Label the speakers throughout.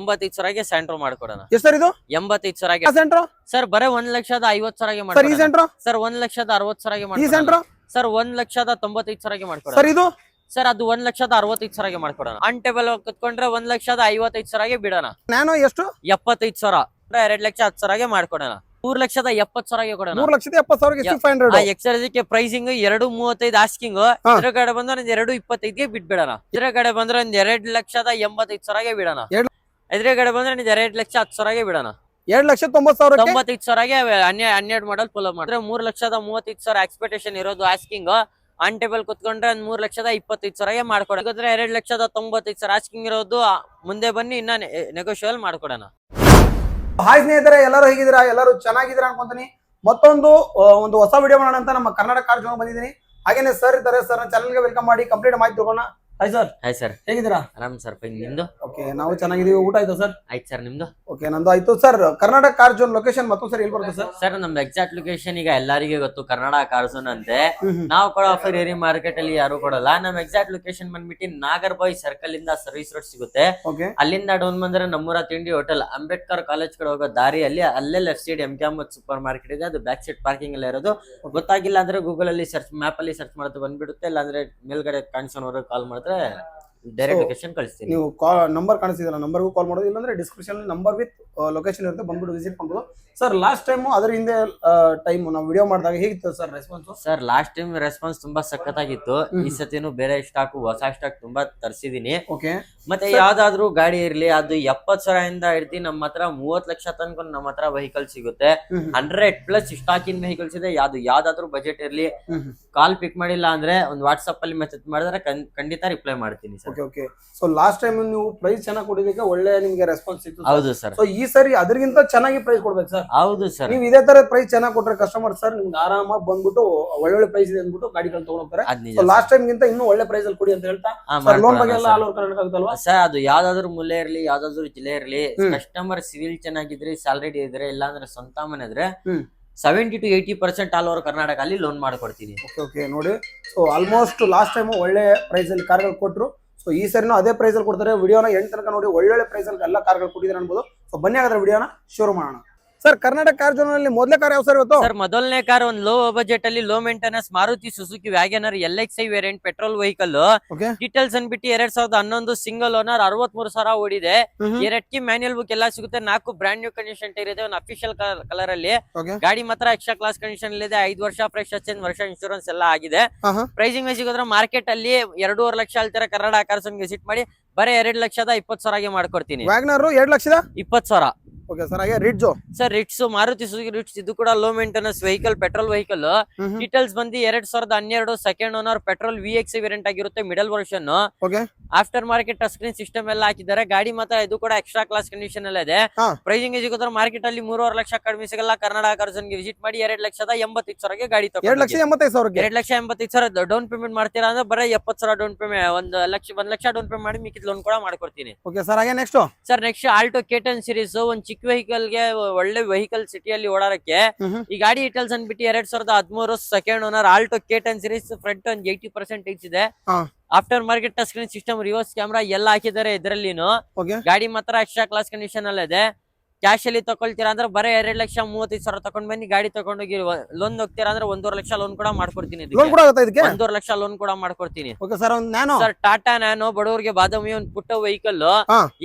Speaker 1: 85,000ಗೆ ಸೆಂಟ್ರೋ ಮಾಡ್ಕೊಡೋಣ.
Speaker 2: ಎಷ್ಟು ಸರ್ ಇದು?
Speaker 1: 85,000ಗೆ
Speaker 2: ಸೆಂಟ್ರೋ
Speaker 1: ಸರ್. ಬರೇ 1,50,000ಗೆ ಮಾಡ್ಕೊಡೋಣ.
Speaker 2: ಈ ಸೆಂಟ್ರೋ
Speaker 1: ಸರ್ 1,60,000ಗೆ
Speaker 2: ಈ
Speaker 1: ಮಾಡ್ಕೊಡೋಣ.
Speaker 2: ಸೆಂಟ್ರೋ
Speaker 1: ಸರ್ 1,95,000ಗೆ ಮಾಡ್ಕೊಡೋಣ.
Speaker 2: ಸರ್ ಇದು
Speaker 1: ಸರ್ ಅದು 1,65,000ಗೆ ಮಾಡ್ಕೊಡೋಣ. ಆನ್ ಟೇಬಲ್ ಕುತ್ಕೊಂಡ್ರೆ 1,55,000ಗೆ ಬಿಡೋಣ.
Speaker 2: ನ್ಯಾನೋ ಎಷ್ಟು?
Speaker 1: 75,000 2,10,000ಗೆ ಮಾಡ್ಕೊಡೋಣ. 3,70,000ಗೆ ಕೊಡೋಣ.
Speaker 2: 3,70,000
Speaker 1: ಎಕ್ಸರ್ಜಿಗೆ ಪ್ರೈಸಿಂಗ್ 2,35 ಆಸ್ಕಿಂಗ್. ಇದ್ರ ಕಡೆ ಬಂದ್ರೆ ಒಂದ್ 2,25ಗೆ ಬಿಟ್ಬಿಡೋಣ. ಇದ್ರ ಕಡೆ ಬಂದ್ರೆ ಒಂದ್ 2,85,000ಗೆ ಬಿಡೋಣ. ಇದ್ರ ಕಡೆ ಬಂದ್ರೆ 2,10,000ಗೆ ಬಿಡೋಣ.
Speaker 2: 2,90,000
Speaker 1: 95,000ಗೆ 12 ಮಾಡಲ್ ಫಾಲೋ ಮಾಡಿದ್ರೆ 3,35,000 ಎಕ್ಸ್ಪೆಕ್ಟೇಷನ್ ಇರೋದು ಆಸ್ಕಿಂಗ್. ಆನ್ ಟೇಬಲ್ ಕುತ್ಕೊಂಡ್ರೆ 3,25,000ಗೆ ಮಾಡ್ಕೊಡೋಣ. 2,95,000 ಆಸ್ಕಿಂಗ್ ಇರೋದು. ಮುಂದೆ ಬನ್ನಿ ಇನ್ನ ನೆಗೋಷಿಯಬಲ್ ಮಾಡ್ಕೊಡೋಣ.
Speaker 2: ಹಾಯ್ ಸ್ನೇಹಿತರೆ, ಎಲ್ಲರೂ ಹೇಗಿದ್ದೀರಾ? ಎಲ್ಲರೂ ಚೆನ್ನಾಗಿದ್ದೀರಾ ಅನ್ಕೊಂತೀನಿ. ಮತ್ತೊಂದು ಒಂದು ಹೊಸ ವಿಡಿಯೋ ಮಾಡೋಣ ಅಂತ ನಮ್ಮ ಕರ್ನಾಟಕ ಕಾರ್ ಜೋನ್ ಬಂದಿದ್ದೀನಿ. ಹಾಗೇನೆ ಸರ್ ಇದ್ದಾರೆ, ಸರ್ ಚಾನಲ್ಗೆ ವೆಲ್ಕಮ್ ಮಾಡಿ ಕಂಪ್ಲೀಟ್ ಮಾಹಿತಿ ತಗೋಣ. Hi sir.
Speaker 1: ಹಾಯ್ ಸರ್,
Speaker 2: ಹೇಗಿದ್ದೀರಾ?
Speaker 1: ಆರಾಮ್ ಸರ್. ನಿಮ್ದು?
Speaker 2: ಓಕೆ, ನಾವು ಚೆನ್ನಾಗಿದ್ದೀವಿ. ಊಟ ಆಯ್ತು ಸರ್?
Speaker 1: ಆಯ್ತು ಸರ್, ನಿಮ್ದು?
Speaker 2: ಓಕೆ, ನಂದು ಆಯ್ತು sir. Karnataka car zone location ಮತ್ತೊಂದು ಸರ್ ಎಲ್ಲಿ ಬರುತ್ತೆ ಸರ್?
Speaker 1: ಸರ್ ನಮ್ದು ಎಕ್ಸಾಕ್ಟ್ ಲೊಕೇಶನ್ ಈಗ ಎಲ್ಲರಿಗೂ ಗೊತ್ತು, ಕರ್ನಾಟಕ ಕಾರ್ ಜೋನ್ ಅಂತೆ. ನಾವು ಕೊಡೋ ಆಫರ್ ಏರಿ ಮಾರ್ಕೆಟ್ ಅಲ್ಲಿ ಯಾರು ಕೊಡಲ್ಲ. ನಮ್ ಎಕ್ಸಾಕ್ಟ್ ಲೊಕೇಶನ್ ಬಂದ್ಬಿಟ್ಟು ನಾಗರ್ಬಾಯ್ ಸರ್ಕಲ್ ಇಂದ ಸರ್ವಿಸ್ ರೋಡ್ ಸಿಗುತ್ತೆ. ಅಲ್ಲಿಂದ ಡೌನ್ ಬಂದ್ರೆ ನಮ್ಮೂರ ತಿಂಡಿ ಹೋಟೆಲ್, ಅಂಬೇಡ್ಕರ್ ಕಾಲೇಜ್ ಕಡೆ ಹೋಗೋ ದಾರಿಯಲ್ಲಿ ಅಲ್ಲೇ left side MK Ahmed super market ಇದೆ. ಅದು ಬ್ಯಾಕ್ ಸೈಡ್ ಪಾರ್ಕಿಂಗ್ ಎಲ್ಲ ಇರೋದು. ಗೊತ್ತಾಗಿಲ್ಲ ಅಂದ್ರೆ ಗೂಗಲ್ ಅಲ್ಲಿ ಸರ್ಚ್, ಮ್ಯಾಪ್ ಅಲ್ಲಿ ಸರ್ಚ್ ಮಾಡ್ತಾ ಬಂದ್ಬಿಡುತ್ತೆ. ಇಲ್ಲಾಂದ್ರೆ ಮೇಲ್ಗಡೆ ಕಾಣಿಸೋನವ್ರಿಗೆ ಕಾಲ್ ಮಾಡಿದ್ರೆ ಡೈರೆಕ್ಟ್ ಲೊಕೇಶನ್ ಕಳಿಸ್ತೀನಿ.
Speaker 2: ನೀವು ನಂಬರ್ ಕಾಣಿಸ್ತಿದಲ್ಲ, ನಂಬರ್ಗೂ ಕಾಲ್ ಮಾಡೋದು. ಇಲ್ಲಾಂದ್ರೆ ಡಿಸ್ಕ್ರಿಪ್ಷನ್ ನಂಬರ್ ವಿತ್ ಲೊಕೇಶನ್ ಇರುತ್ತೆ, ಬಂದ್ಬಿಟ್ಟು ವಿಸಿಟ್ ಮಾಡ್ಬೋದು. ಸರ್ ಲಾಸ್ಟ್ ಟೈಮ್ ಅದ್ರ ಹಿಂದೆ ಟೈಮ್ ನಾವು ವಿಡಿಯೋ ಮಾಡಿದಾಗ ಹೇಗಿತ್ತು sir response? Sir
Speaker 1: last time response ತುಂಬಾ ಸಖತ್ತಾಗಿತ್ತು. ಈ ಸತಿನು ಬೇರೆ ಸ್ಟಾಕ್, ಹೊಸ ಸ್ಟಾಕ್ ತುಂಬಾ ತರಿಸಿದೀನಿ.
Speaker 2: ಓಕೆ,
Speaker 1: ಮತ್ತೆ ಯಾವ್ದಾದ್ರು ಗಾಡಿ ಇರ್ಲಿ, ಅದು 70,000 ಇಂದ ಹಿಡ್ದು ನಮ್ಮ ಹತ್ರ 30 ಲಕ್ಷ ತನಕ ನಮ್ಮ ಹತ್ರ ವೆಹಿಕಲ್ ಸಿಗುತ್ತೆ. 100+ ಸ್ಟಾಕ್ ಇನ್ ವೆಹಿಕಲ್ಸ್ ಇದೆ. ಯಾವ್ದಾದ್ರು ಬಜೆಟ್ ಇರ್ಲಿ, ಕಾಲ್ ಪಿಕ್ ಮಾಡಿಲ್ಲ ಅಂದ್ರೆ ಒಂದು ವಾಟ್ಸ್ಆಪ್ ಅಲ್ಲಿ ಮೆಸೇಜ್ ಮಾಡಿದ್ರೆ ಖಂಡಿತ ರಿಪ್ಲೈ ಮಾಡ್ತೀನಿ sir.
Speaker 2: Okay, so last time ನೀವು ಪ್ರೈಸ್ ಚೆನ್ನಾಗಿ ಕೊಟ್ಟಿದ್ದಕ್ಕೆ ಒಳ್ಳೆ ನಿಮ್ಗೆ ರೆಸ್ಪಾನ್ಸ್ ಸಿಕ್ತು.
Speaker 1: ಹೌದು ಸರ್.
Speaker 2: ಸೊ ಈ ಸರಿ ಅದಕ್ಕಿಂತ ಚೆನ್ನಾಗಿ ಪ್ರೈಸ್ ಕೊಡ್ಬೇಕು ಸರ್.
Speaker 1: ಹೌದು ಸರ್.
Speaker 2: ನೀವು ಇದೇ ತರ ಪ್ರೈಸ್ ಚೆನ್ನಾಗಿ ಕೊಟ್ರೆ ಕಸ್ಟಮರ್ ಸರ್ ನಿಮ್ಗೆ ಆರಾಮಾಗಿ ಬಂದ್ಬಿಟ್ಟು ಒಳ್ಳೊಳ್ಳೆ ಪ್ರೈಸ್ ಇದೆ ಅಂದ್ಬಿಟ್ಟು ಗಾಡಿಗಳು ತಗೊಂಡ್ತಾರೆ. ಸೊ ಲಾಸ್ಟ್ ಟೈಮ್ ಗಿಂತ ಇನ್ನೂ ಒಳ್ಳೆ ಪ್ರೈಸ್ ಅಲ್ಲಿ ಕೊಡಿ ಅಂತ ಹೇಳ್ತಾ, ಲೋನ್ ಬಗ್ಗೆ ಎಲ್ಲ ಆಲ್ ಓವರ್ ಕರ್ನಾಟಕ ಆಗುತ್ತಲ್ವಾ
Speaker 1: ಸರ್? ಅದು ಯಾವ್ದಾದ್ರು ಮೂಲೆ ಇರ್ಲಿ, ಯಾವ್ದಾದ್ರು ಜಿಲ್ಲೆ ಇರ್ಲಿ, ಕಸ್ಟಮರ್ ಸಿವಿಲ್ ಚೆನ್ನಾಗಿದ್ರೆ, ಸ್ಯಾಲರಿ ಇದ್ರೆ, ಇಲ್ಲಾಂದ್ರೆ ಸ್ವಂತ ಮನೆ ಇದ್ರೆ 70 to 80% ಆಲ್ ಓವರ್ ಕರ್ನಾಟಕ ಅಲ್ಲಿ ಲೋನ್ ಮಾಡ್ಕೊಡ್ತೀನಿ.
Speaker 2: ಓಕೆ ನೋಡಿ, ಸೊ ಆಲ್ಮೋಸ್ಟ್ ಲಾಸ್ಟ್ ಟೈಮ್ ಒಳ್ಳೆ ಪ್ರೈಸ್ ಅಲ್ಲಿ ಕಾರ್ಗಳು ಕೊಟ್ಟರು. ಸೊ ಈ ಸರಿನೂ ಅದೇ ಪ್ರೈಸ್ ಅಲ್ಲಿ ಕೊಡ್ತಾರೆ. ವಿಡಿಯೋನ ಎಂಡ್ ತನಕ ನೋಡಿ, ಒಳ್ಳೊಳ್ಳೆ ಪ್ರೈಸ್ ಅಲ್ಲಿ ಎಲ್ಲ ಕಾರ್ಗಳು ಕೊಟ್ಟಿದ್ದಾರೆ ಅನ್ಬೋದು. ಸೊ ಬನ್ನಿ ಹಾಗಾದ್ರೆ ವಿಡಿಯೋನ ಶುರು ಮಾಡೋಣ. ಸರ್ ಕರ್ನಾಟಕ ಕಾರ್ ಜೋನ್ ಅಲ್ಲಿ ಮೊದಲನೇ ಕಾರ್ ಯಾವ ಸರ್ ಇವತ್ತು?
Speaker 1: ಸರ್ ಮೊದಲನೇ ಕಾರ್ ಒಂದು ಲೋ ಬಜೆಟ್ ಅಲ್ಲಿ low maintenance Maruti Suzuki Wagon R LXi variant petrol vehicle. Details ಅನ್ಬಿಟ್ಟು 2011 ಸಿಂಗಲ್ ಓನರ್, 63,000 ಓಡಿದೆ. 2 ಕೀ ಮ್ಯಾನ್ಯಲ್ ಬುಕ್ ಎಲ್ಲ ಸಿಗುತ್ತೆ. 4 ಬ್ರಾಂಡ್ ನ್ಯೂ ಕಂಡೀಷನ್ ಟೈರ್ ಇದೆ, ಒಂದು ಅಫಿಷಿಯಲ್ ಕಲರ್ ಅಲ್ಲಿ. ಗಾಡಿ ಮಾತ್ರ ಎಕ್ಸ್ಟ್ರಾ ಕ್ಲಾಸ್ ಕಂಡೀಷನ್ ಇದೆ. 5 ವರ್ಷ ಫ್ರೆಶ್ ಎಕ್ಸ್ಚೇಂಜ್, ವರ್ಷ ಇನ್ಶೂರೆನ್ಸ್ ಎಲ್ಲ ಆಗಿದೆ. ಪ್ರೈಸಿಂಗ್ ಸಿಗೋದ್ರೆ ಮಾರ್ಕೆಟ್ ಅಲ್ಲಿ 2.5 ಲಕ್ಷ ಹೇಳ್ತಾರೆ. ಕರ್ನಾಟಕ ಕಾರ್ ಜೋನ್ ವಿಸಿಟ್ ಮಾಡಿ ಬರೀ 2,20,000ಗೆ ಮಾಡ್ಕೊಡ್ತೀನಿ.
Speaker 2: ವ್ಯಾಗನರ್ 2,20,000.
Speaker 1: ಓಕೆ
Speaker 2: ಸರ್, ಹಾಗೆ Ritz
Speaker 1: sir, Ritz, Maruti Suzuki Ritz, ಇದು ಕೂಡ low maintenance vehicle, petrol vehicle. Details ಬಂದು 2012 second owner, petrol VXi variant ಆಗಿರುತ್ತೆ, middle version. After market touch screen system ಎಲ್ಲ ಹಾಕಿದ್ದಾರೆ. ಗಾಡಿ ಮಾತ್ರ ಇದು ಕೂಡ ಎಕ್ಸ್ಟ್ರಾ ಕ್ಲಾಸ್ ಕಂಡೀಷನ್ ಎಲ್ಲ ಇದೆ. ಪ್ರೈಸಿಂಗ್ ಸಿಗೋದ್ರೆ ಮಾರ್ಕೆಟ್ ಅಲ್ಲಿ 3.5 ಲಕ್ಷ ಕಡಿಮೆ ಸಿಗಲ್ಲ. ಕರ್ನಾಟಕ ಕಾರ್ ಜೋನ್ ಗೆ ವಿಸಿಟ್ ಮಾಡಿ 2,85,000ಗೆ ಗಾಡಿ ತಗೊಂಡು 2,85,000 ಡೌನ್ ಪೇಮೆಂಟ್ ಮಾಡ್ತೀರಾ ಅಂದ್ರೆ ಬರೀ 70,000 down payment, 1 lakh down payment ಮಾಡಿ ಮಿಕ್ಕಿದ ಲೋನ್ ಕೂಡ ಮಾಡ್ಕೊಡ್ತೀನಿ.
Speaker 2: ಓಕೆ ಸರ್, ಹಾಗೆ next
Speaker 1: sir next Alto K10 series, ಒಂದು ಚಿಕ್ಕ ವೆಹಿಕಲ್ ಗೆ ಒಳ್ಳೆ ವೆಹಿಕಲ್ ಸಿಟಿಯಲ್ಲಿ ಓಡಾಡಕ್ಕೆ. ಈ ಗಾಡಿ ಡೀಟೇಲ್ಸ್ ಅನ್ಬಿಟ್ಟು 2013 second owner, Alto K10 series. Front ಒಂದು 80% ಇದೆ. After market touch screen system, reverse camera ಎಲ್ಲ ಹಾಕಿದ್ದಾರೆ ಇದರಲ್ಲಿನು. ಗಾಡಿ ಮಾತ್ರ ಎಕ್ಸ್ಟ್ರಾ ಕ್ಲಾಸ್ ಕಂಡೀಷನ್ ಅಲ್ಲ ಇದೆ. ಕ್ಯಾಶ್ ಅಲ್ಲಿ ತಗೊಳ್ತೀರಾ ಅಂದ್ರೆ ಬರೀ 2,35,000 ತಗೊಂಡ್ ಬನ್ನಿ. ಗಾಡಿ ತಗೊಂಡೋಗಿ ಲೋನ್ ಹೋಗ್ತೀರಾ ಅಂದ್ರೆ 1.5 ಲಕ್ಷ ಲೋನ್ ಕೂಡ ಮಾಡ್ಕೊಡ್ತೀನಿ. 1.5 ಲಕ್ಷ ಲೋನ್ ಕೂಡ ಮಾಡ್ಕೊಡ್ತೀನಿ. ಸರ್ ಟಾಟಾ ನ್ಯಾನೋ, ಬಡವರಿಗೆ ಬಾದಾಮಿ, ಒಂದು ಪುಟ್ಟ ವೆಹಿಕಲ್.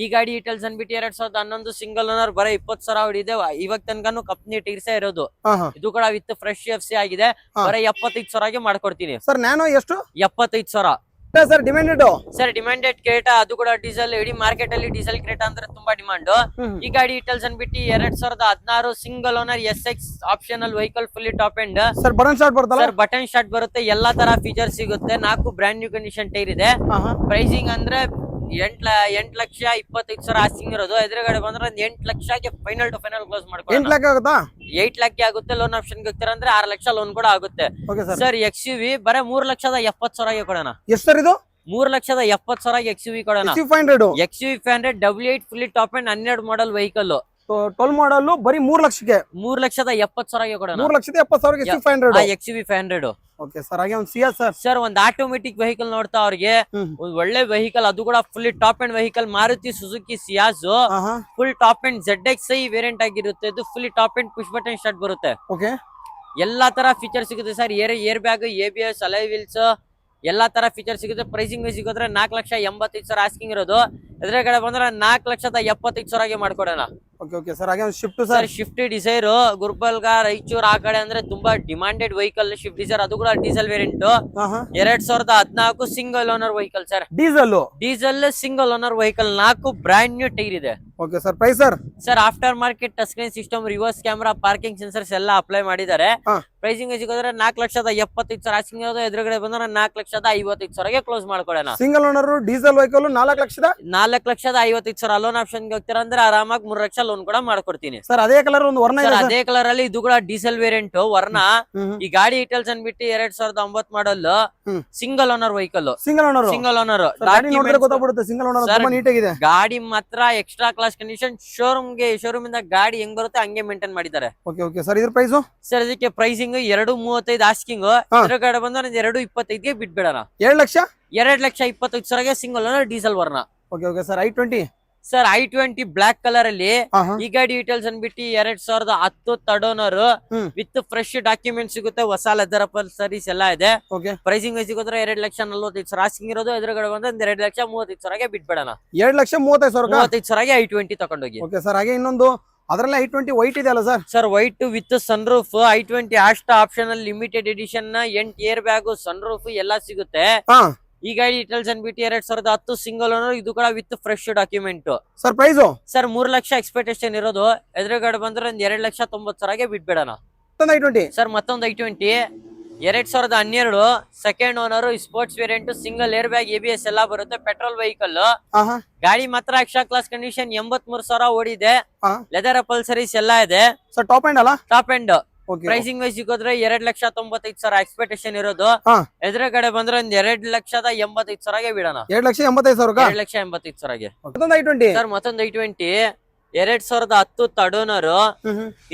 Speaker 1: ಈ ಗಾಡಿ ಡೀಟೇಲ್ಸ್ ಅನ್ಬಿಟ್ಟು 2011 ಸಿಂಗಲ್ ಓನರ್, ಬರೀ 20,000 ಹೊಡಿದೆ. ಇವಾಗ ತನಕನು ಕಂಪ್ನಿ ಟೈರ್ಸ್ ಇರೋದು. ಇದು ಕೂಡ ವಿತ್ ಫ್ರೆಶ್ FC ಆಗಿದೆ. ಬರೀ 75,000ಗೆ ಮಾಡ್ಕೊಡ್ತೀನಿ.
Speaker 2: ಸರ್ ನ್ಯಾನೋ ಎಷ್ಟು?
Speaker 1: 75,000
Speaker 2: sir. Demanded
Speaker 1: sir, demanded Creta, ಅದು ಕೂಡ ಡೀಸೆಲ್. ಇಡೀ ಮಾರ್ಕೆಟ್ ಅಲ್ಲಿ ಡೀಸೆಲ್ ಕ್ರೇಟಾ ಅಂದ್ರೆ ತುಂಬಾ ಡಿಮಾಂಡ್. ಈ ಗಾಡಿ ಡೀಟೇಲ್ಸ್ ಅನ್ಬಿಟ್ಟು 2016 single owner SX optional vehicle, fully top end.
Speaker 2: Sir button start ಬರುತ್ತಲ್ಲ?
Speaker 1: ಸರ್ ಬಟನ್ ಸ್ಟಾರ್ಟ್ ಬರುತ್ತೆ, ಎಲ್ಲಾ ತರ ಫೀಚರ್ ಸಿಗುತ್ತೆ. 4 ಬ್ರಾಂಡ್ ನ್ಯೂ ಕಂಡೀಷನ್ ಟೈರ್ ಇದೆ. ಪ್ರೈಸಿಂಗ್ ಅಂದ್ರೆ 8,25,000 ಆಸ್ಕಿಂಗ್ ಇರೋದು. ಎದುರುಗಡೆ ಬಂದ್ರೆ 8 ಲಕ್ಷಕ್ಕೆ ಫೈನಲ್ ಟು ಫೈನಲ್ ಕ್ಲೋಸ್ ಮಾಡ್ಕೊಳ್ಳೋಣ. 8 ಲಕ್ಷ ಆಗುತ್ತೆ. ಲೋನ್ ಆಪ್ಷನ್ ಹೋಗ್ತೀರಾ ಅಂದ್ರೆ 6 ಲಕ್ಷ ಲೋನ್ ಕೂಡ ಆಗುತ್ತೆ. ಸರ್ XUV ಬರೀ 3,70,000ಗೆ ಕೊಡೋಣ.
Speaker 2: ಎಷ್ಟು ಸರ್ ಇದು?
Speaker 1: 3,70,000 XUV ಕೊಡೋಣ. XUV 500 W8 fully top and 12 model vehicle.
Speaker 2: 12 ಮಾಡಲ್ ಬರೀ 3 ಲಕ್ಷಕ್ಕೆ
Speaker 1: 3,70,000 ಕೊಡೋಣ.
Speaker 2: 3,70,000 XUV500
Speaker 1: XUV500.
Speaker 2: Okay sir. ಹಾಗೆ ಒಂದು ಸಿಯಾ ಸರ್.
Speaker 1: ಸರ್ ಒಂದ್ ಆಟೋಮೆಟಿಕ್ ವೆಹಿಕಲ್ ನೋಡ್ತಾ ಅವ್ರಿಗೆ ಒಂದ್ ಒಳ್ಳೆ ವೆಹಿಕಲ್, ಅದು ಕೂಡ full top end vehicle, Maruti Suzuki Ciaz, full top and ZXi variant ಆಗಿರುತ್ತೆ. ಇದು full top and push button start ಬರುತ್ತೆ.
Speaker 2: ಓಕೆ,
Speaker 1: ಎಲ್ಲಾ ತರ ಫೀಚರ್ ಸಿಗುತ್ತೆ sir. Air bag, ABS, alloy wheels, ಎಲ್ಲಾ ತರ ಫೀಚರ್ ಸಿಗುತ್ತೆ. ಪ್ರೈಸಿಂಗ್ ಸಿಗೋದ್ರೆ 4,85,000 ಆಸ್ಕಿಂಗ್ ಇರೋದು. ಎದುರುಗಡೆ ಬಂದ್ರೆ 4,75,000 ಮಾಡ್ಕೊಡೋಣ.
Speaker 2: Okay okay sir. ಹಾಗೆ ಒಂದು shift sir.
Speaker 1: Swift Dzire Gulbarga, Raichur ಆ ಕಡೆ ಅಂದ್ರೆ ತುಂಬಾ ಡಿಮಾಂಡೆಡ್ ವೆಹಿಕಲ್ ಶಿಫ್ಟ್ ಡಿಸೈರ್, ಅದು ಕೂಡ diesel variant. 2014 single owner vehicle sir. Diesel single owner vehicle, 4 brand new tyre ಇದೆ.
Speaker 2: Okay sir. Price sir?
Speaker 1: Sir after market touch screen system, reverse camera, parking sensors ಎಲ್ಲ apply ಮಾಡಿದ್ದಾರೆ. Pricing ಸಿಗೋದ್ರೆ 4,75,000 asking ಇರೋದು. ಎದುರುಗಡೆ ಬಂದ್ರೆ 4,55,000 close ಮಾಡ್ಕೊಡೋಣ.
Speaker 2: Single owner diesel vehicle
Speaker 1: 4,55,000 loan option ಹೋಗ್ತೀರಾ ಅಂದ್ರೆ ಆರಾಮಾಗಿ 3 ಲಕ್ಷ ಲೋನ್ ಕೂಡ ಮಾಡ್ಕೊಡ್ತೀನಿ
Speaker 2: ಸರ್. ಅದೇ ಕಲರ್ ಒಂದು ವರ್ಣ ಇದೆ.
Speaker 1: ಅದೇ ಕಲರ್ ಅಲ್ಲಿ ಇದು ಕೂಡ ಡೀಸೆಲ್ ವೇರಿಯಂಟ್ ವರ್ಣ. ಈ ಗಾಡಿ ಡೀಟೇಲ್ಸ್ ಅನ್ಬಿಟ್ಟು 2009 model single owner vehicle. Single owner
Speaker 2: ಗೊತ್ತಾಗ್ಬಿಡುತ್ತೆ. ಸಿಂಗಲ್ ಓನರ್ ತುಂಬಾ ನೀಟಾಗಿದೆ.
Speaker 1: ಗಾಡಿ ಮಾತ್ರ ಎಕ್ಸ್ಟ್ರಾ ಕ್ಲಾಸ್ ಕಂಡೀಷನ್. ಶೋರೂಮ್ ಇಂದ ಗಾಡಿ ಹೆಂಗ್ ಬರುತ್ತೆ ಹಂಗೆ ಮೇಂಟೈನ್ ಮಾಡಿದ್ದಾರೆ.
Speaker 2: Okay okay sir. ಇದ್ರ ಪ್ರೈಸ್
Speaker 1: ಸರ್ ಇದಕ್ಕೆ ಪ್ರೈಸಿಂಗ್ 2,35,000 ಆಸ್ಕಿಂಗ್. ಎದುರುಗಡೆ ಬಂದ್ರೆ 2,25,000 ಬಿಟ್ಬಿಡೋಣ. 2,25,000 ಸಿಂಗಲ್ ಓನರ್ ಡೀಸೆಲ್ ವರ್ಣ.
Speaker 2: Okay okay sir. i20
Speaker 1: sir i20 black colour ಅಲ್ಲಿ ಈ ಗಾಡಿ ಡೀಟೇಲ್ಸ್ ಅನ್ಬಿಟ್ಟು 2010 third owner with fresh document ಸಿಗುತ್ತೆ. ಹೊಸ ಲೆದರ್ ಸರ್ವಿಸ್ ಎಲ್ಲ ಇದೆ. ಪ್ರೈಸಿಂಗ್ ಸಿಗೋದ್ರೆ 2,40,000 ಆಸ್ಕಿಂಗ್ ಇರೋದು. ಎದುರುಗಡೆ ಬಂದ್ರೆ 2,35,000 ಬಿಟ್ಬಿಡೋಣ.
Speaker 2: 2,30,000
Speaker 1: i20 ತಗೊಂಡೋಗಿ.
Speaker 2: Okay sir. ಹಾಗೆ ಇನ್ನೊಂದು ಅದರಲ್ಲಿ i20 ವೈಟ್ ಇದೆ ಅಲ್ಲ sir?
Speaker 1: Sir white with sun roof i20 Asta option ಅಲ್ಲಿ limited edition 8 air bag, sun roof ಎಲ್ಲ ಸಿಗುತ್ತೆ. ಈ ಗಾಡಿ ಡೀಟೇಲ್ಸ್ ಅನ್ಬಿಟ್ಟು 2010 ಸಿಂಗಲ್ ಓನರ್, ಇದು ಕೂಡ with fresh document.
Speaker 2: Sir price
Speaker 1: sir 3 lakh expectation ಇರೋದು. ಎದುರುಗಡೆ ಬಂದ್ರೆ 2,90,000 ಬಿಟ್ಬಿಡೋಣ. ಸರ್ ಮತ್ತೊಂದು i20 2012 second owner, sports variant, single air bag, ABS ಎಲ್ಲ ಬರುತ್ತೆ. Petrol vehicle. ಗಾಡಿ ಮಾತ್ರ ಎಕ್ಸ್ಟ್ರಾ ಕ್ಲಾಸ್ ಕಂಡೀಷನ್, 83,000 ಓಡಿದೆ. ಲೆದರ್ ಸರ್ವಿಸ್ ಎಲ್ಲ ಇದೆ.
Speaker 2: ಸರ್ ಟಾಪ್ ಎಂಡ್ ಅಲ್ಲ?
Speaker 1: Top end. ಪ್ರೈಸಿಂಗ್ ವೈಸ್ ಸಿಗೋದ್ರೆ 2,95,000 ಎಕ್ಸ್ಪೆಕ್ಟೇಷನ್ ಇರೋದು. ಎದುರುಗಡೆ ಬಂದ್ರೆ 2,85,000 ಬಿಡೋಣ.
Speaker 2: 2,85,000
Speaker 1: ಸರ್ ಮತ್ತೊಂದು i20 2010 ಥರ್ಡ್ ಓನರ್,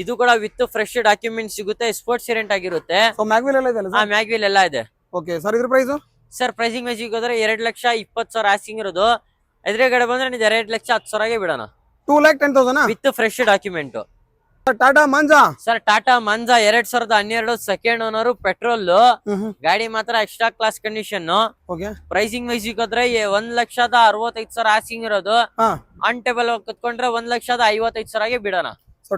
Speaker 1: ಇದು ಕೂಡ ವಿತ್ ಫ್ರೆಶ್ ಡಾಕ್ಯುಮೆಂಟ್ ಸಿಗುತ್ತೆ. ಸ್ಪೋರ್ಟ್ಸ್ ವೇರಿಯಂಟ್ ಆಗಿರುತ್ತೆ. ಮ್ಯಾಗ್ವಿಲ್ ಎಲ್ಲ ಇದೆ.
Speaker 2: Okay sir. ಇದ್ರ ಪ್ರೈಸ್
Speaker 1: ಸರ್ ಪ್ರೈಸಿಂಗ್ ವೈಸ್ ಸಿಗೋದ್ರೆ 2,20,000 ಆಸ್ಕಿಂಗ್ ಇರೋದು. ಎದುರುಗಡೆ ಬಂದ್ರೆ 2,10,000 ಬಿಡೋಣ.
Speaker 2: 2,10,000
Speaker 1: with fresh document.
Speaker 2: Tata Manza
Speaker 1: sir Tata Manza 2012 second owner, petrol. ಗಾಡಿ ಮಾತ್ರ extra class condition. Pricing wise ಸಿಗೋದ್ರೆ 1,65,000 ಆಸ್ಕಿಂಗ್ ಇರೋದು. ಆನ್ ಟೇಬಲ್ ಕುತ್ಕೊಂಡ್ರೆ 1,55,000 ಬಿಡೋಣ.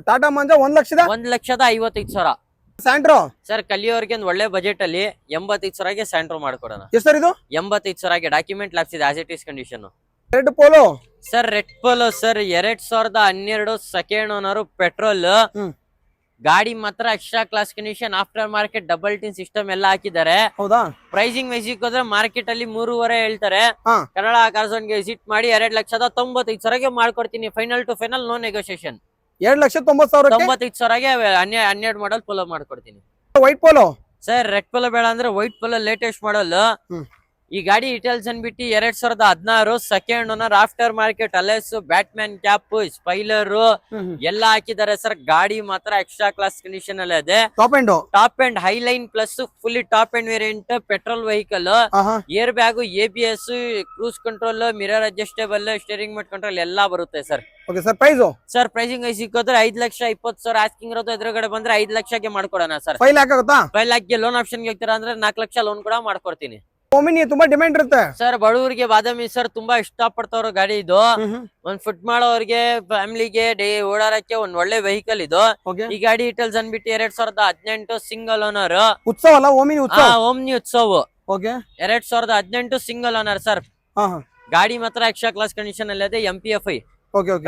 Speaker 2: ಟಾಟಾ ಮಾಂಜಾ
Speaker 1: 1,55,000.
Speaker 2: ಸ್ಯಾಂಟ್ರೋ
Speaker 1: ಸರ್ ಕಲಿಯೋರ್ಗೆ ಒಂದು ಒಳ್ಳೆ ಬಜೆಟ್ ಅಲ್ಲಿ 85,000 ಸ್ಯಾಂಟ್ರೋ ಮಾಡ್ಕೊಡೋಣ.
Speaker 2: ಎಷ್ಟು ಸರ್ ಇದು?
Speaker 1: 85,000 ಡಾಕ್ಯುಮೆಂಟ್ ಲ್ಯಾಪ್ಸ್ ಇದೆ, as it is condition.
Speaker 2: Red polo
Speaker 1: sir red polo sir 2012 second owner, petrol. ಗಾಡಿ ಮಾತ್ರ extra class condition, after market double tin system ಎಲ್ಲ ಹಾಕಿದ್ದಾರೆ.
Speaker 2: ಹೌದಾ?
Speaker 1: ಪ್ರೈಸಿಂಗ್ ವೈಸಿಕ್ ಹೋದ್ರೆ ಮಾರ್ಕೆಟ್ ಅಲ್ಲಿ 3.5 ಹೇಳ್ತಾರೆ. ಕನ್ನಡ ಕಾರ್ಸೋನ್ಗೆ ವಿಸಿಟ್ ಮಾಡಿ 2,95,000 ಮಾಡ್ಕೊಡ್ತೀನಿ. Final to final, no negotiation.
Speaker 2: 2,90,000
Speaker 1: 12 model Polo ಮಾಡ್ಕೊಡ್ತೀನಿ.
Speaker 2: White Polo
Speaker 1: sir red Polo ಬೇಡ ಅಂದ್ರೆ ವೈಟ್ ಪೋಲೋ ಲೇಟೆಸ್ಟ್ ಮಾಡಲ್. ಈ ಗಾಡಿ ಡೀಟೇಲ್ಸ್ ಅನ್ಬಿಟ್ಟು 2016 second owner, after market alloys, Batman cap, spoiler ಎಲ್ಲ ಹಾಕಿದ್ದಾರೆ ಸರ್. ಗಾಡಿ ಮಾತ್ರ ಎಕ್ಸ್ಟ್ರಾ ಕ್ಲಾಸ್ ಕಂಡೀಷನ್ ಅಲ್ಲೇ ಇದೆ. Top and Highline plus fully top and variant, petrol vehicle. Air bag, ABS, cruise control, mirror adjustable, steering mode control ಎಲ್ಲ ಬರುತ್ತೆ sir. Sir pricing ಸಿಕ್ಕೋದ್ರೆ 5,20,000 asking ಇರೋದು. ಎದುರುಗಡೆ ಬಂದ್ರೆ 5 ಲಕ್ಷಕ್ಕೆ ಮಾಡ್ಕೊಡೋಣ ಸರ್.
Speaker 2: 5
Speaker 1: ಲಾಖ್ಗೆ ಲೋನ್ ಆಪ್ಷನ್ ಹೋಗ್ತೀರಾ ಅಂದ್ರೆ 4 ಲಕ್ಷ ಲೋನ್ ಕೂಡ ಮಾಡ್ಕೊಡ್ತೀನಿ.
Speaker 2: ತುಂಬಾ ಡಿಮ್ಯಾಂಡ್ ಇರುತ್ತೆ
Speaker 1: ಸರ್. ಬಡವರಿಗೆ ಬಾದಾಮಿ ಸರ್ ತುಂಬಾ ಇಷ್ಟ ಪಡ್ತಾವ್ರ ಗಾಡಿ ಇದು. ಒಂದ್ ಫುಟ್ ಮಾಡೋರ್ಗೆ, ಫ್ಯಾಮಿಲಿಗೆ ಓಡಾಡಕ್ಕೆ ಒಂದ್ ಒಳ್ಳೆ ವೆಹಿಕಲ್ ಇದು. ಈ ಗಾಡಿ ಡೀಟೇಲ್ಸ್ ಅನ್ಬಿಟ್ಟು 2018 ಸಿಂಗಲ್ ಓನರ್.
Speaker 2: ಉತ್ಸವ ಅಲ್ಲ? ಓಮ್ನಿ
Speaker 1: ಉತ್ಸವ 2018 ಸಿಂಗಲ್ ಓನರ್ ಸರ್. ಗಾಡಿ ಮಾತ್ರ ಎಕ್ಸ್ಟ್ರಾ ಕ್ಲಾಸ್ ಕಂಡೀಷನ್ ಅಲ್ಲಿ ಇದೆ. MPFI.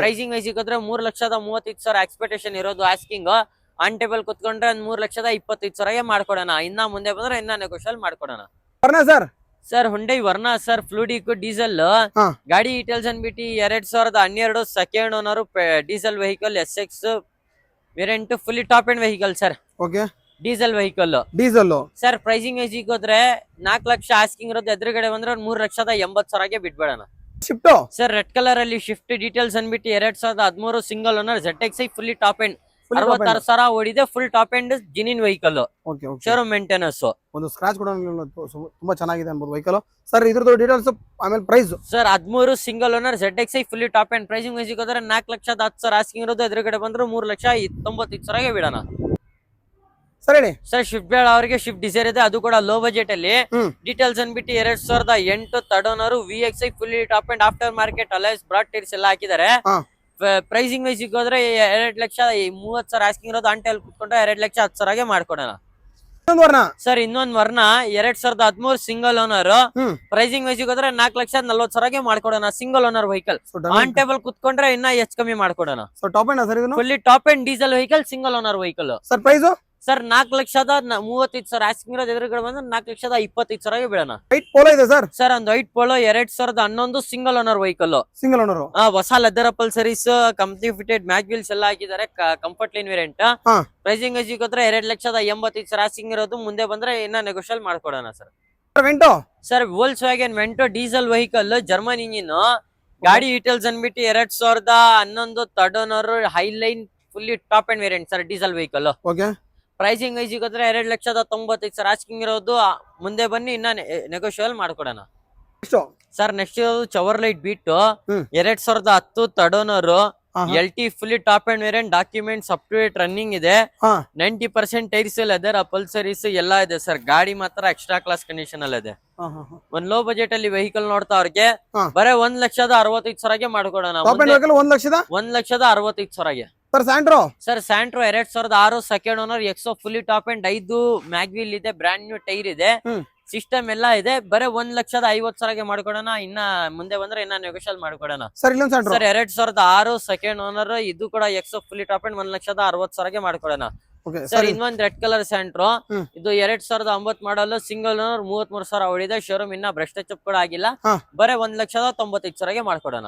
Speaker 1: ಪ್ರೈಸಿಂಗ್ ವೈಸ್ ಸಿಕ್ಕಿದ್ರೆ 3,35,000 ಎಕ್ಸ್ಪೆಕ್ಟೇಷನ್ ಇರೋದು. ಆಸ್ಕಿಂಗ್ ಆನ್ ಟೇಬಲ್ ಕುತ್ಕೊಂಡ್ರೆ 3,25,000 ಮಾಡ್ಕೊಡೋಣ. ಇನ್ನ ಮುಂದೆ ಬಂದ್ರೆ ಇನ್ನ ನೆಗೋಷಿಯಲ್ ಮಾಡ್ಕೊಡೋಣ. Sir Hyundai Verna sir, fluidic diesel. ಗಾಡಿ ಡೀಟೇಲ್ಸ್ ಅನ್ಬಿಟ್ಟು 2012 second owner, diesel vehicle, SX variant, fully top end vehicle sir. Diesel vehicle. Sir pricing ಸಿಗೋದ್ರೆ 4 ಲಕ್ಷ ಆಸ್ಕಿಂಗ್ ಇರೋದು. ಎದುರುಗಡೆ ಬಂದ್ರೆ 3,80,000 ಬಿಟ್ಬೇಡಣ.
Speaker 2: ಶಿಫ್ಟ್
Speaker 1: ಸರ್ ರೆಡ್ ಕಲರ್ ಅಲ್ಲಿ ಶಿಫ್ಟ್ ಡೀಟೇಲ್ಸ್ ಅನ್ಬಿಟ್ಟು 2013 single owner ZXi fully top end 66,000 ಓಡಿದೆ. Full top end genuine vehicle,
Speaker 2: okay okay.
Speaker 1: Showroom maintenance.
Speaker 2: ಒಂದು scratch ಕೂಡ ತುಂಬಾ ಚೆನ್ನಾಗಿದೆ ಅನ್ಬೋದು ವೆಹಿಕಲ್. ಸರ್ ಇದ್ರದ್ದು ಡೀಟೇಲ್ಸ್ ಆಮೇಲೆ price.
Speaker 1: Sir 13 single owner ZXi fully top end. Pricing ವೈಸಿಗೆ ಹೋದ್ರೆ 4,10,000 ಆಸ್ಕಿಂಗ್ ಇರೋದು, ಎದುರುಗಡೆ ಬಂದ್ರು 3,95,000 ಬಿಡೋಣ.
Speaker 2: ಸರ್ ಹೇಳಿ.
Speaker 1: ಸರ್ ಶಿಫ್ಟ್ ಬೇಡ ಅವರಿಗೆ ಶಿಫ್ಟ್ ಡಿಸೈರ್ ಇದೆ, ಅದು ಕೂಡ ಲೋ ಬಜೆಟ್ ಅಲ್ಲಿ. ಡೀಟೇಲ್ಸ್ ಅನ್ಬಿಟ್ಟು 2008 third owner VXi fully top and after market alloys broad tyres ಎಲ್ಲ ಹಾಕಿದ್ದಾರೆ. ಪ್ರೈಸಿಂಗ್ ವೈಸಿಗೆ ಹೋದ್ರೆ 2,30,000 ಆಸ್ಕಿಂಗ್ ಇರೋದು, ಅಂಟೆಲ್ ಕುತ್ಕೊಂಡ್ರೆ 2,10,000 ಮಾಡ್ಕೊಡೋಣ. ಸರ್ ಇನ್ನೊಂದ್ ವರ್ಣ 2013 ಸಿಂಗಲ್ ಓನರ್. ಪ್ರೈಸಿಂಗ್ ವೈಸಿಗೆ ಹೋದ್ರೆ 4,40,000 ಮಾಡ್ಕೊಡೋಣ. Single owner vehicle, on table ಕುತ್ಕೊಂಡ್ರೆ ಇನ್ನ ಹೆಚ್ಚು ಕಮ್ಮಿ ಮಾಡ್ಕೊಡೋಣ. Fully top and diesel vehicle, single owner vehicle.
Speaker 2: Sir price
Speaker 1: sir 4,35,000 asking ಇರೋದು, ಎದುರುಗಡೆ ಬಂದ್ರೆ 4,25,000 ಬಿಡೋಣ.
Speaker 2: ವೈಟ್ ಪೋಲೋ ಇದೆ ಸರ್.
Speaker 1: ಸರ್ ಒಂದು white Polo 2011 single owner vehicle.
Speaker 2: Single owner
Speaker 1: ಹೊಸ ಲೆದರ್ ಪಲ್ಸರೀಸ್, ಕಂಪ್ನಿ ಫಿಟೆಡ್ ಮ್ಯಾಗ್ ವೀಲ್ಸ್ ಎಲ್ಲ ಹಾಕಿದ್ದಾರೆ. Comfort line variant. ಪ್ರೈಸಿಂಗ್ ಹೋದ್ರೆ 2,85,000 ಆಸ್ಕಿಂಗ್ ಇರೋದು, ಮುಂದೆ ಬಂದ್ರೆ ಇನ್ನ ನೆಗೋಷಿಯಲ್ ಮಾಡ್ಕೊಡೋಣ. Sir
Speaker 2: Vento.
Speaker 1: Sir Volkswagen Vento diesel vehicle, German engine. ಗಾಡಿ ಡೀಟೇಲ್ಸ್ ಅನ್ಬಿಟ್ಟು 2011 third owner highline fully top and variant sir, diesel vehicle.
Speaker 2: Okay.
Speaker 1: Pricing ವೈಸಿಗೆ ಹೋದ್ರೆ 2,95,000 ಆಸ್ಕಿಂಗ್ ಇರೋದು, ಮುಂದೆ ಬನ್ನಿ ಇನ್ನ ನೆಗೋಷಿಯಲ್ ಮಾಡ್ಕೊಡೋಣ. Sir next Chevrolet Beat 2010 third owner LT fully top and variant. Documents up to date running ಇದೆ. 90% tyres leather ಪಲ್ಸರೀಸ್ ಎಲ್ಲ ಇದೆ ಸರ್. ಗಾಡಿ ಮಾತ್ರ ಎಕ್ಸ್ಟ್ರಾ ಕ್ಲಾಸ್ ಕಂಡೀಷನ್ ಅಲ್ಲಿ ಇದೆ. ಒಂದ್ ಲೋ ಬಜೆಟ್ ಅಲ್ಲಿ ವೆಹಿಕಲ್ ನೋಡ್ತಾ ಅವ್ರಿಗೆ ಬರೇ 1,65,000 ಮಾಡ್ಕೊಡೋಣ. 1,65,000.
Speaker 2: Sir Santro.
Speaker 1: Sir Santro 2006 second owner Exo fully top and 5 mag wheel ಇದೆ, ಬ್ರಾಂಡ್ ನ್ಯೂ ಟೈರ್ ಇದೆ, ಸಿಸ್ಟಮ್ ಎಲ್ಲ ಇದೆ. ಬರೇ 1,50,000 ಮಾಡ್ಕೊಡೋಣ. ಇನ್ನ ಮುಂದೆ ಬಂದ್ರೆ ಇನ್ನ ನೆಗೋಷಿಯಲ್ ಮಾಡ್ಕೊಡೋಣ.
Speaker 2: ಸರ್ ಇಲ್ಲೊಂದು ಸ್ಯಾಂಟ್ರೋ
Speaker 1: ಸರ್ 2006 ಸೆಕೆಂಡ್ ಓನರ್, ಇದು ಕೂಡ ಎಕ್ಸೋ ಫುಲ್ಲಿ ಟಾಪ್ ಅಂಡ್ 1,60,000 ಮಾಡ್ಕೊಡೋಣ. ಸರ್ ಇನ್ನೊಂದ್ ರೆಡ್ ಕಲರ್ ಸ್ಯಾಂಟ್ರೋ, ಇದು 2009 ಮಾಡಲ್, ಸಿಂಗಲ್ ಓನರ್, 33,000 ಓಡಿದೆ. ಶೋರೂಮ್ ಇನ್ನ ಬ್ರಷ್ ಟಚ್ ಅಪ್ ಕೂಡ ಆಗಿಲ್ಲ. ಬರೇ 1,95,000 ಮಾಡ್ಕೊಡೋಣ.